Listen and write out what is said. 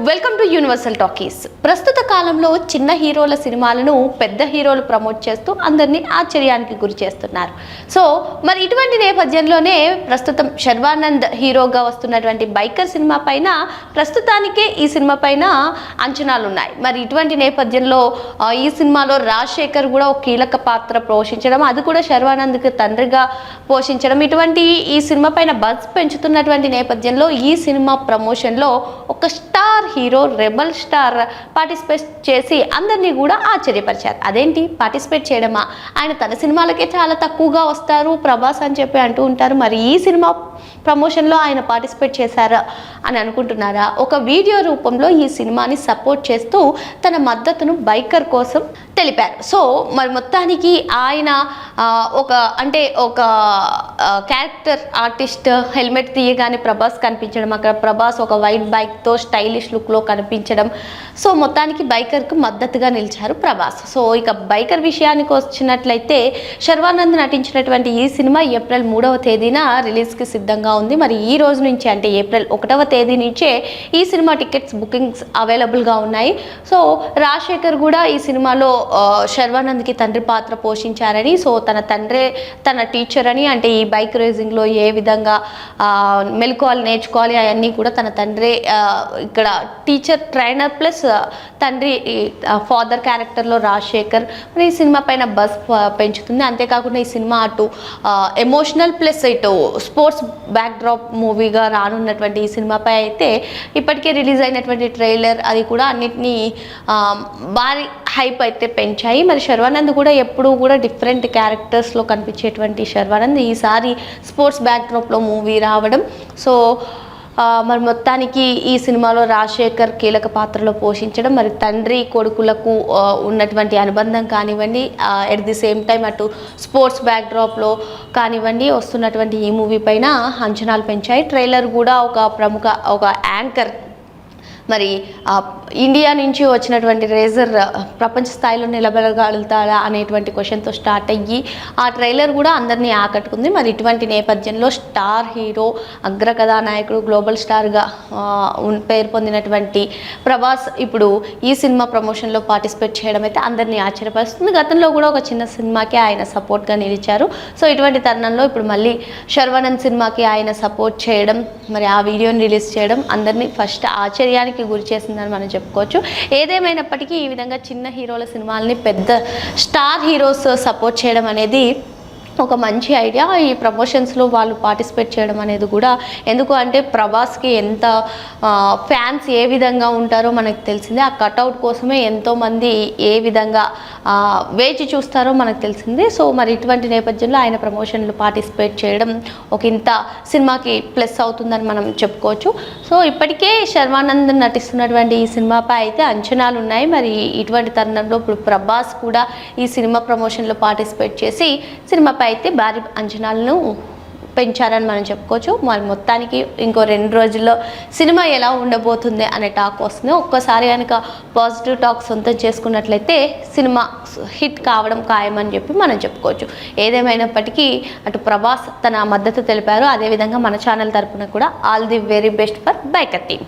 Welcome to universal talkies. ప్రస్తుత కాలంలో చిన్న హీరోల సినిమాలను పెద్ద హీరోలు ప్రమోట్ చేస్తూ అందరినీ ఆశ్చర్యానికి గురి చేస్తున్నారు. సో మరి ఇటువంటి నేపథ్యంలోనే ప్రస్తుతం శర్వానంద్ హీరోగా వస్తున్నటువంటి బైకర్ సినిమా పైన ప్రస్తుతానికే ఈ సినిమా పైన అంచనాలు ఉన్నాయి. మరి ఇటువంటి నేపథ్యంలో ఈ సినిమాలో రాజశేఖర్ కూడా ఒక కీలక పాత్ర పోషించడం, అది కూడా శర్వానంద్కి తండ్రిగా పోషించడం, ఇటువంటి ఈ సినిమా పైన బజ్ పెంచుతున్నటువంటి నేపథ్యంలో ఈ సినిమా ప్రమోషన్లో ఒక star hero rebel star participate చేసి అందరినీ కూడా ఆశ్చర్యపరిచారు. అదేంటి పార్టిసిపేట్ చేయడమా? ఆయన తన సినిమాలకే చాలా తక్కువగా వస్తారు ప్రభాస్ అని చెప్పి అంటూ ఉంటారు. మరి ఈ సినిమా ప్రమోషన్లో ఆయన పార్టిసిపేట్ చేశారా అని అనుకుంటున్నారా? ఒక వీడియో రూపంలో ఈ సినిమాని సపోర్ట్ చేస్తూ తన మద్దతును బైకర్ కోసం తెలిపారు. సో మరి మొత్తానికి ఆయన ఒక క్యారెక్టర్ ఆర్టిస్ట్ హెల్మెట్ తీయగానే ప్రభాస్ కనిపించడం, అక్కడ ప్రభాస్ ఒక వైట్ బైక్తో స్టైలిష్ లుక్లో కనిపించడం, సో మొత్తానికి బైకర్కు మద్దతుగా నిలిచారు ప్రభాస్. సో ఇక బైకర్ విషయానికి వచ్చినట్లయితే శర్వానంద్ నటించినటువంటి ఈ సినిమా ఏప్రిల్ 3వ తేదీన రిలీజ్కి సిద్ధంగా ఉంది. మరి ఈ రోజు నుంచి అంటే ఏప్రిల్ 1వ తేదీ నుంచే ఈ సినిమా టికెట్స్ బుకింగ్స్ అవైలబుల్గా ఉన్నాయి. సో రాజశేఖర్ కూడా ఈ సినిమాలో శర్వానంద్కి తండ్రి పాత్ర పోషించారని, సో తన తండ్రే తన టీచర్ అని, అంటే ఈ బైక్ రేసింగ్లో ఏ విధంగా మెలకువలు నేర్చుకోవాలి అవన్నీ కూడా తన తండ్రే ఇక్కడ టీచర్ ట్రైనర్ ప్లస్ తండ్రి ఫాదర్ క్యారెక్టర్లో రాజశేఖర్ ఈ సినిమా పైన బస్ పెంచుతుంది. అంతేకాకుండా ఈ సినిమా అటు ఎమోషనల్ ప్లస్ ఇటు స్పోర్ట్స్ బ్యాక్డ్రాప్ మూవీగా రానున్నటువంటి ఈ సినిమాపై అయితే ఇప్పటికే రిలీజ్ అయినటువంటి ట్రైలర్ అది కూడా అన్నిటినీ భారీ హైప్ అయితే పెంచాయి. మరి శర్వానంద్ కూడా ఎప్పుడూ కూడా డిఫరెంట్ క్యారెక్టర్స్లో కనిపించేటువంటి శర్వానంద్ ఈసారి స్పోర్ట్స్ బ్యాక్డ్రాప్లో మూవీ రావడం, సో మరి మొత్తానికి ఈ సినిమాలో రాజశేఖర్ కీలక పాత్రలో పోషించడం, మరి తండ్రి కొడుకులకు ఉన్నటువంటి అనుబంధం కానివ్వండి, ఎట్ ది సేమ్ టైం అటు స్పోర్ట్స్ బ్యాక్డ్రాప్లో కానివ్వండి వస్తున్నటువంటి ఈ మూవీ పైన అంచనాలు పెంచాయి. ట్రైలర్ కూడా ఒక యాంకర్ మరి ఇండియా నుంచి వచ్చినటువంటి రేజర్ ప్రపంచ స్థాయిలో నిలబడగలుగుతాడా అనేటువంటి క్వశ్చన్తో స్టార్ట్ అయ్యి ఆ ట్రైలర్ కూడా అందరినీ ఆకట్టుకుంది. మరి ఇటువంటి నేపథ్యంలో స్టార్ హీరో అగ్ర కథానాయకుడు గ్లోబల్ స్టార్గా పేరు పొందినటువంటి ప్రభాస్ ఇప్పుడు ఈ సినిమా ప్రమోషన్లో పార్టిసిపేట్ చేయడం అయితే అందరినీ ఆశ్చర్యపరుస్తుంది. గతంలో కూడా ఒక చిన్న సినిమాకి ఆయన సపోర్ట్గా నిలిచారు. సో ఇటువంటి తరుణంలో ఇప్పుడు మళ్ళీ శర్వానంద్ సినిమాకి ఆయన సపోర్ట్ చేయడం, మరి ఆ వీడియోని రిలీజ్ చేయడం అందరినీ ఫస్ట్ ఆశ్చర్యానికి గురి చేసిందని మనం చెప్పుకోవచ్చు. ఏదేమైనప్పటికీ ఈ విధంగా చిన్న హీరోల సినిమాలని పెద్ద స్టార్ హీరోస్ సపోర్ట్ చేయడం అనేది ఒక మంచి ఐడియా. ఈ ప్రమోషన్స్లో వాళ్ళు పార్టిసిపేట్ చేయడం అనేది కూడా, ఎందుకు అంటే ప్రభాస్కి ఎంత ఫ్యాన్స్ ఏ విధంగా ఉంటారో మనకు తెలిసిందే. ఆ కట్అవుట్ కోసమే ఎంతోమంది ఏ విధంగా వేచి చూస్తారో మనకు తెలిసిందే. సో మరి ఇటువంటి నేపథ్యంలో ఆయన ప్రమోషన్లు పార్టిసిపేట్ చేయడం ఒక ఇంత సినిమాకి ప్లస్ అవుతుందని మనం చెప్పుకోవచ్చు. సో ఇప్పటికే శర్వానంద్ నటిస్తున్నటువంటి ఈ సినిమాపై అయితే అంచనాలు ఉన్నాయి. మరి ఇటువంటి తరుణంలో ఇప్పుడు ప్రభాస్ కూడా ఈ సినిమా ప్రమోషన్లో పార్టిసిపేట్ చేసి సినిమాపై అయితే భారీ అంచనాలను పెంచారని మనం చెప్పుకోవచ్చు. మరి మొత్తానికి ఇంకో 2 రోజుల్లో సినిమా ఎలా ఉండబోతుంది అనే టాక్ వస్తుంది. ఒక్కసారి కనుక పాజిటివ్ టాక్ సొంతం చేసుకున్నట్లయితే సినిమా హిట్ కావడం ఖాయమని చెప్పి మనం చెప్పుకోవచ్చు. ఏదేమైనప్పటికీ అటు ప్రభాస్ తన మద్దతు తెలిపారు. అదేవిధంగా మన ఛానల్ తరపున కూడా all the very best for biker team.